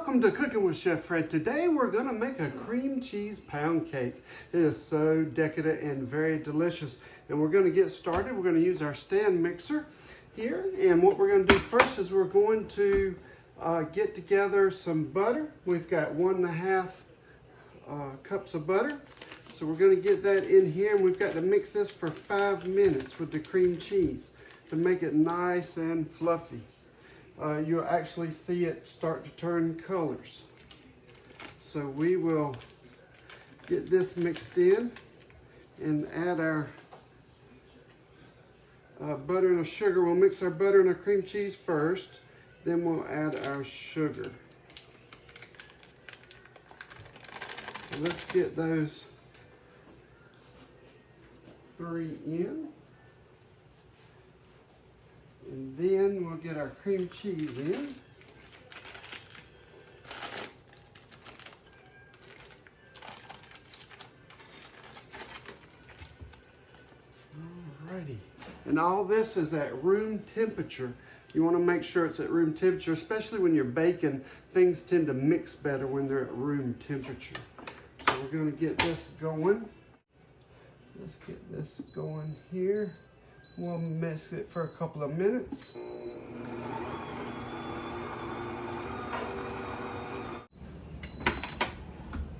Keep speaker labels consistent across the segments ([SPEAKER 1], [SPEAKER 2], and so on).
[SPEAKER 1] Welcome to Cooking with Chef Fred. Today we're going to make a cream cheese pound cake. It is so decadent and very delicious. And we're going to get started. We're going to use our stand mixer here. And what we're going to do first is we're going to get together some butter. We've got 1.5 cups of butter. So we're going to get that in here, and we've got to mix this for 5 minutes with the cream cheese to make it nice and fluffy. You'll actually see it start to turn colors. So we will get this mixed in and add our butter and sugar. We'll mix our butter and our cream cheese first, then we'll add our sugar. So let's get those 3 in. And then we'll get our cream cheese in. Alrighty. And all this is at room temperature. You want to make sure it's at room temperature, especially when you're baking. Things tend to mix better when they're at room temperature. So we're going to get this going. Let's get this going here. We'll mix it for a couple of minutes.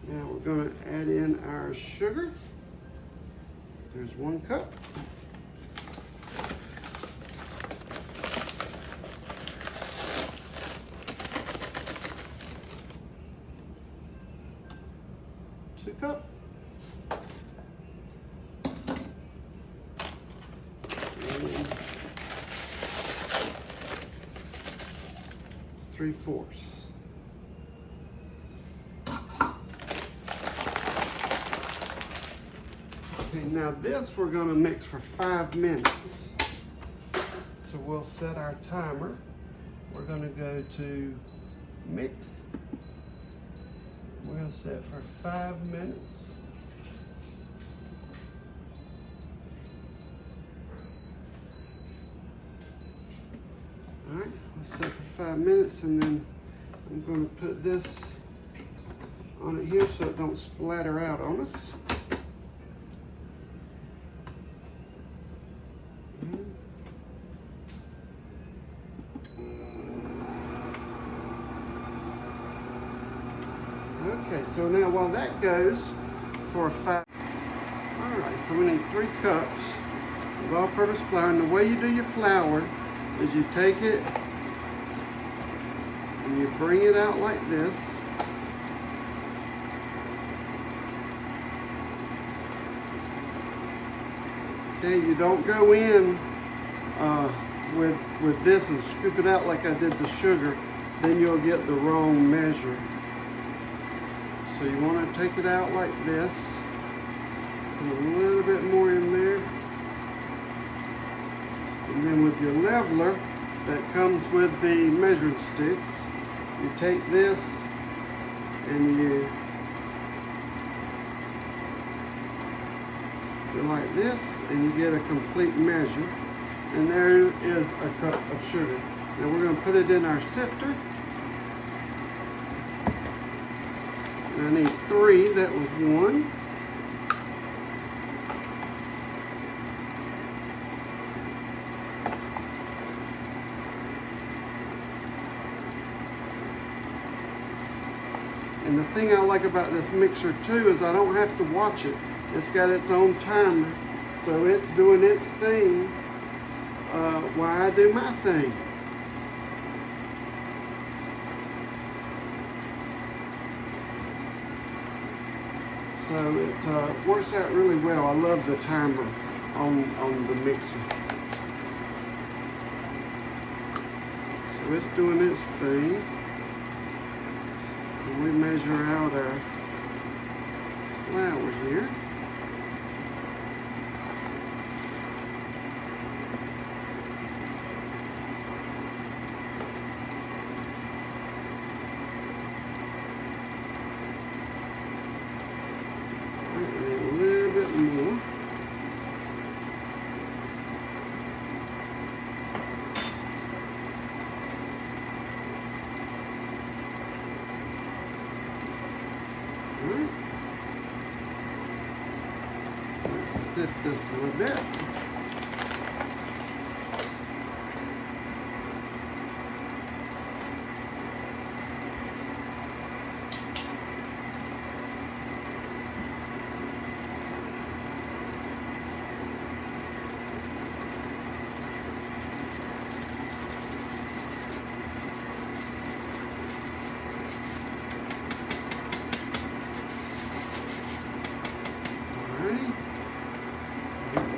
[SPEAKER 1] Now we're going to add in our sugar. There's 1 cup. Two cups. 3/4. Okay, now this we're going to mix for 5 minutes. So we'll set our timer. We're going to go to mix. We're going to set for 5 minutes. All right, we'll set for 5 minutes, and then I'm going to put this on it here so it don't splatter out on us. Okay, so now while that goes for 5, all right, so we need 3 cups of all-purpose flour, and the way you do your flour is you take it and you bring it out like this. Okay, you don't go in with this and scoop it out like I did the sugar, then you'll get the wrong measure. So you want to take it out like this, put a little bit more in there. And then with your leveler that comes with the measuring sticks, you take this and you go like this, and you get a complete measure. And there is a cup of sugar. Now we're going to put it in our sifter. And I need 3, that was 1. And the thing I like about this mixer too is I don't have to watch it. It's got its own timer, so it's doing its thing while I do my thing. So it works out really well. I love the timer on the mixer. So it's doing its thing. And we measure out our flour here. And a little bit more. Right. Let's sift this a little bit.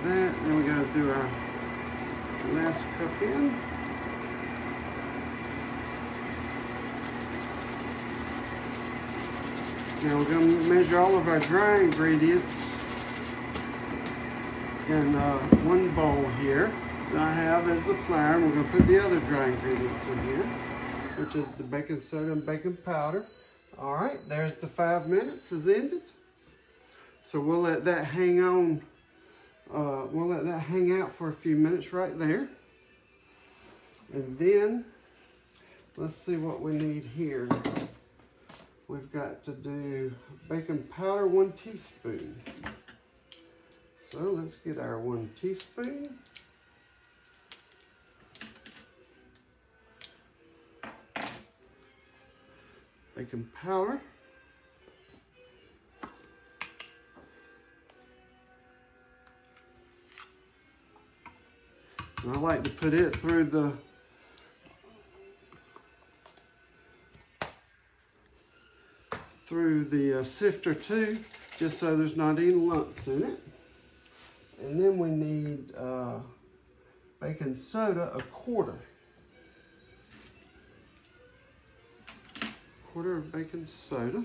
[SPEAKER 1] Then we got to do our last cup in. Now we're going to measure all of our dry ingredients in one bowl here that I have as the flour. And we're going to put the other dry ingredients in here, which is the baking soda and baking powder. All right, there's the 5 minutes is ended. So we'll let that hang on. We'll let that hang out for a few minutes right there. And then, let's see what we need here. We've got to do baking powder, 1 teaspoon. So let's get our 1 teaspoon. Baking powder. And I like to put it through the sifter too, just so there's not any lumps in it. And then we need baking soda, a quarter. Quarter of baking soda.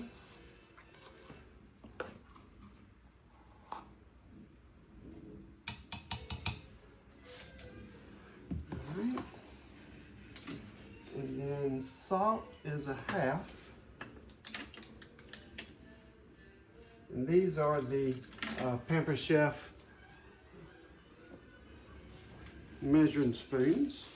[SPEAKER 1] And then salt is a half. And these are the Pampered Chef measuring spoons.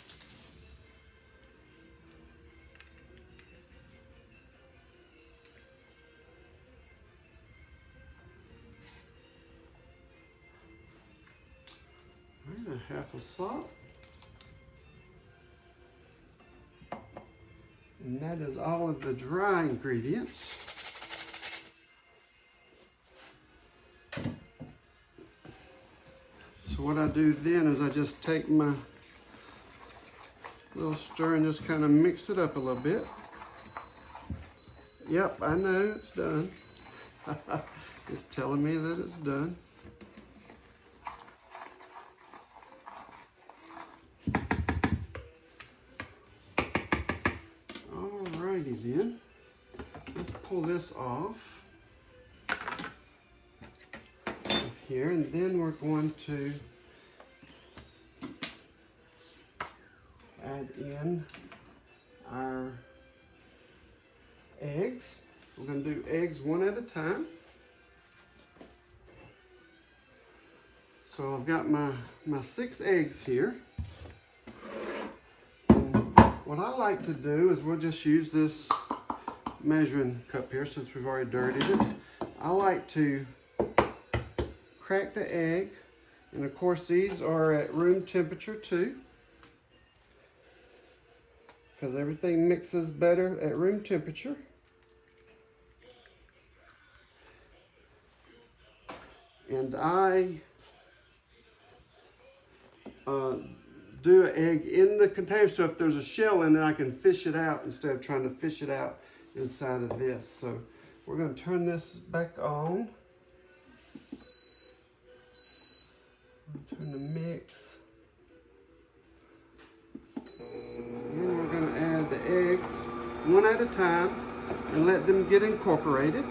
[SPEAKER 1] All right, a half of salt. And that is all of the dry ingredients. So what I do then is I just take my little stir and just kind of mix it up a little bit. Yep, I know it's done. It's telling me that it's done. Alrighty then, let's pull this off of here, and then we're going to add in our eggs. We're going to do eggs one at a time. So I've got my 6 eggs here. What I like to do is we'll just use this measuring cup here since we've already dirtied it. I like to crack the egg, and of course these are at room temperature too, because everything mixes better at room temperature. And I do an egg in the container, so if there's a shell in it, I can fish it out instead of trying to fish it out inside of this. So we're going to turn this back on. Turn the mix. And then we're going to add the eggs one at a time and let them get incorporated.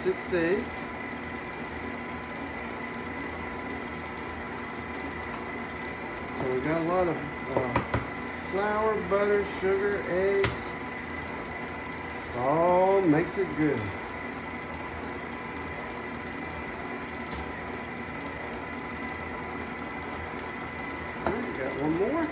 [SPEAKER 1] 6 eggs. So we got a lot of flour, butter, sugar, eggs. This all makes it good. All right, got one more.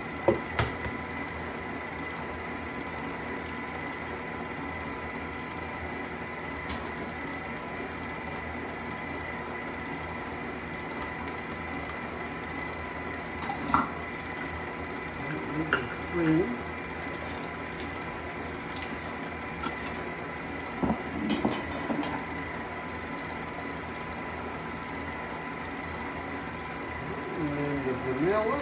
[SPEAKER 1] Cream. And then the vanilla.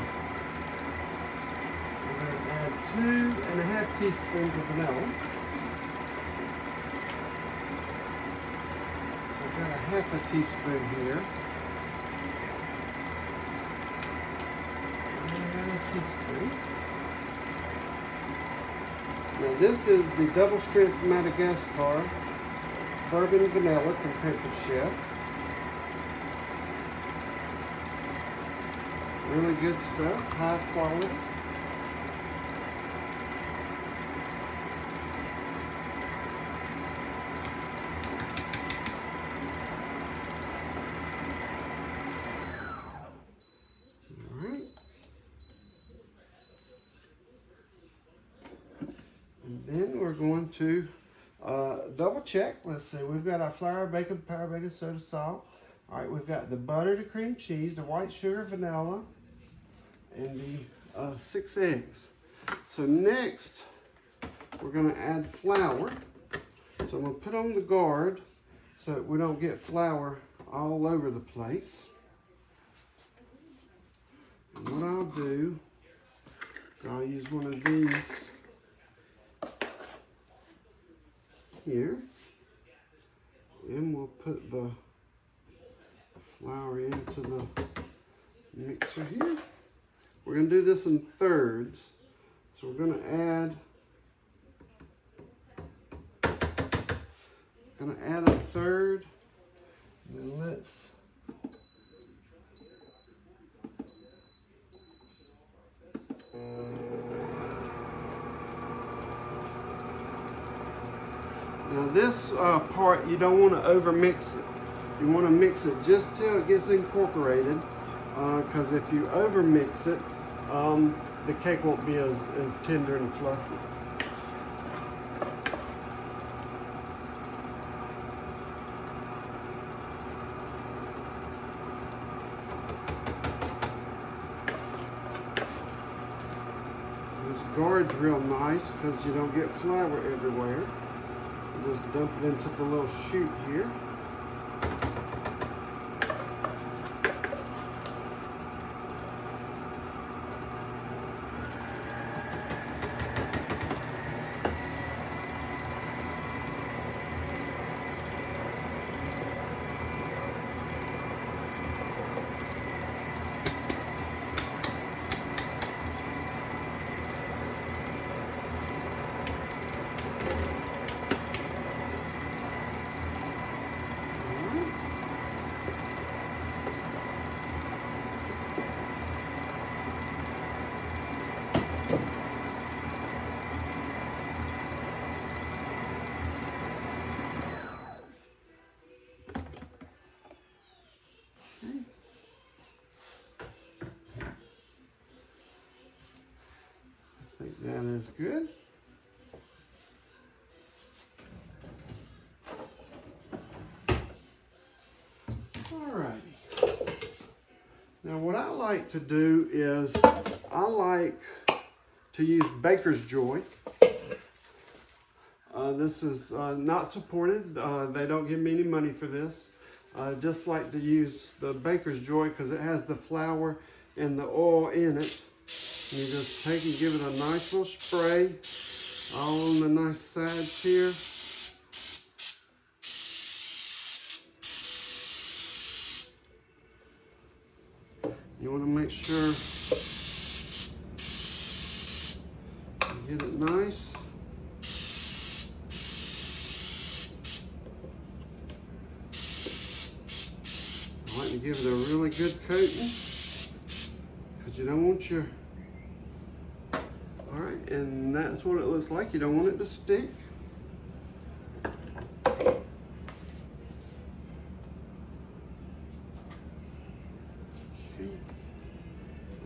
[SPEAKER 1] We're going to add 2.5 teaspoons of vanilla. So I've got a 1/2 teaspoon here. And a teaspoon. Now this is the double strength Madagascar bourbon vanilla from Pampered Chef. Really good stuff, high quality. Then we're going to double check. Let's see, we've got our flour, bacon powder, baking soda, salt. All right, we've got the butter, the cream cheese, the white sugar, vanilla, and the 6 eggs. So next, we're going to add flour. So I'm going to put on the guard so that we don't get flour all over the place. And what I'll do is I'll use one of these here, and we'll put the flour into the mixer here. We're going to do this in thirds, so we're going to add a third, and then let's now this part, you don't want to over mix it. You want to mix it just till it gets incorporated, because if you over mix it, the cake won't be as tender and fluffy. This guard's real nice because you don't get flour everywhere. Just dump it into the little chute here. I think that is good. Alrighty. Now what I like to do is I like to use Baker's Joy. This is not supported. They don't give me any money for this. I just like to use the Baker's Joy because it has the flour and the oil in it. You just take and give it a nice little spray all on the nice sides here. You want to make sure you get it nice. and give it a really good coating, because you don't want your, all right, and that's what it looks like. You don't want it to stick.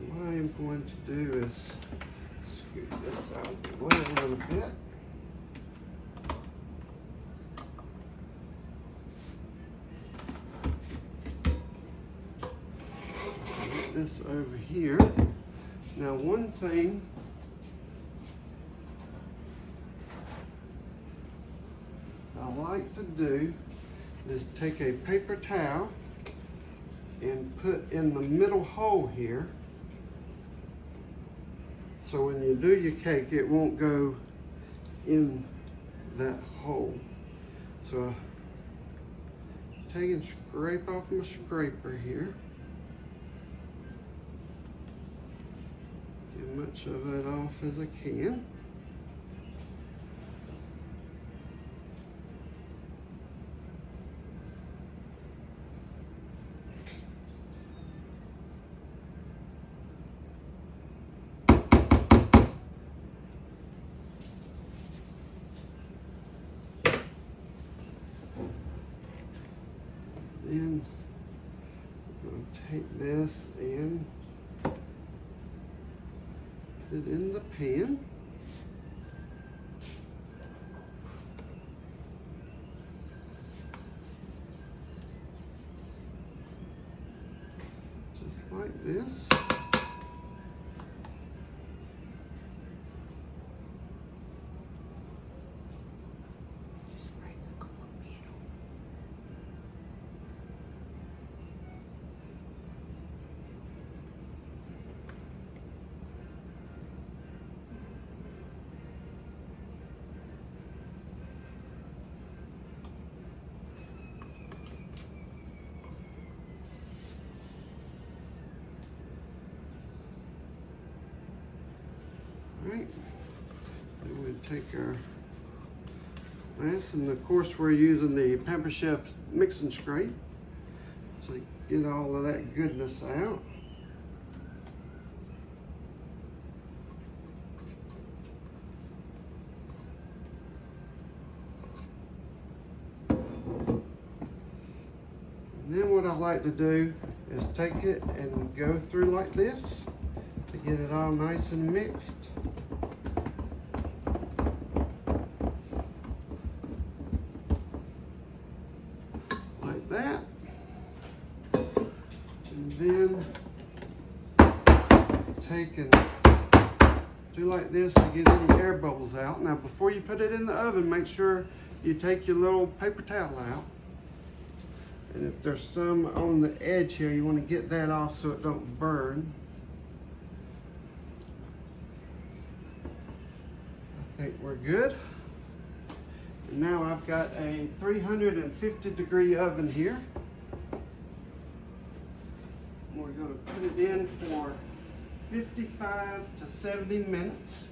[SPEAKER 1] What I am going to do is scoot this out of the way a little bit. Put this over here. Now, one thing I like to do is take a paper towel and put in the middle hole here, so when you do your cake, it won't go in that hole. So take and scrape off my scraper here. Get much of it off as I can. Then I'm going to take this and put it in the pan. Just like this. Right, then we take our glass, and of course we're using the Pampered mix and scrape, so get all of that goodness out. And then what I like to do is take it and go through like this to get it all nice and mixed. Like that. And then take and do like this to get any air bubbles out. Now before you put it in the oven, make sure you take your little paper towel out. And if there's some on the edge here, you want to get that off so it don't burn. I think we're good. And now I've got a 350-degree oven here. We're going to put it in for 55 to 70 minutes.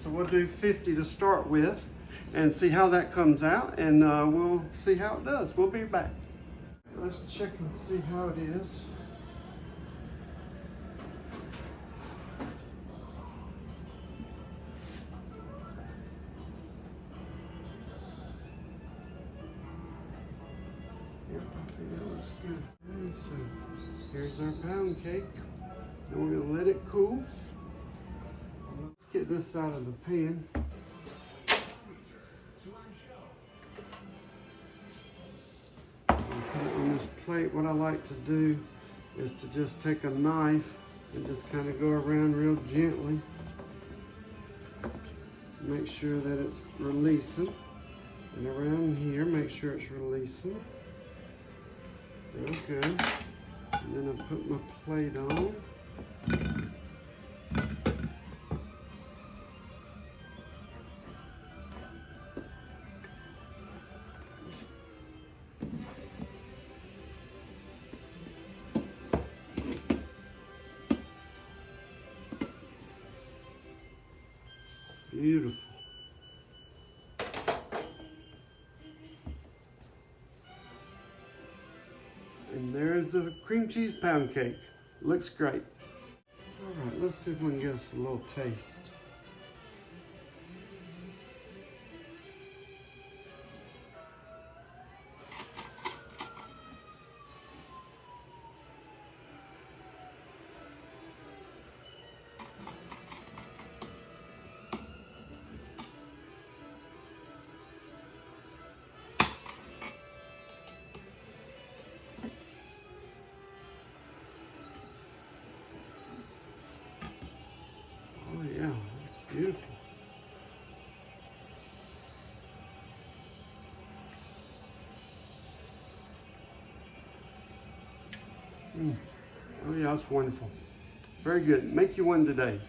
[SPEAKER 1] So we'll do 50 to start with and see how that comes out, and we'll see how it does. We'll be back. Let's check and see how it is. Yep, I think that looks good. And so here's our pound cake. And we're going to let it cool. Let's get this out of the pan. On this plate, what I like to do is to just take a knife and just kind of go around real gently. Make sure that it's releasing. And around here, make sure it's releasing. Okay. And then I put my plate on. Beautiful. And there's is a cream cheese pound cake. Looks great. All right, let's see if we can get us a little taste. Oh yeah, it's beautiful. Oh yeah, it's wonderful. Very good. Make you one today.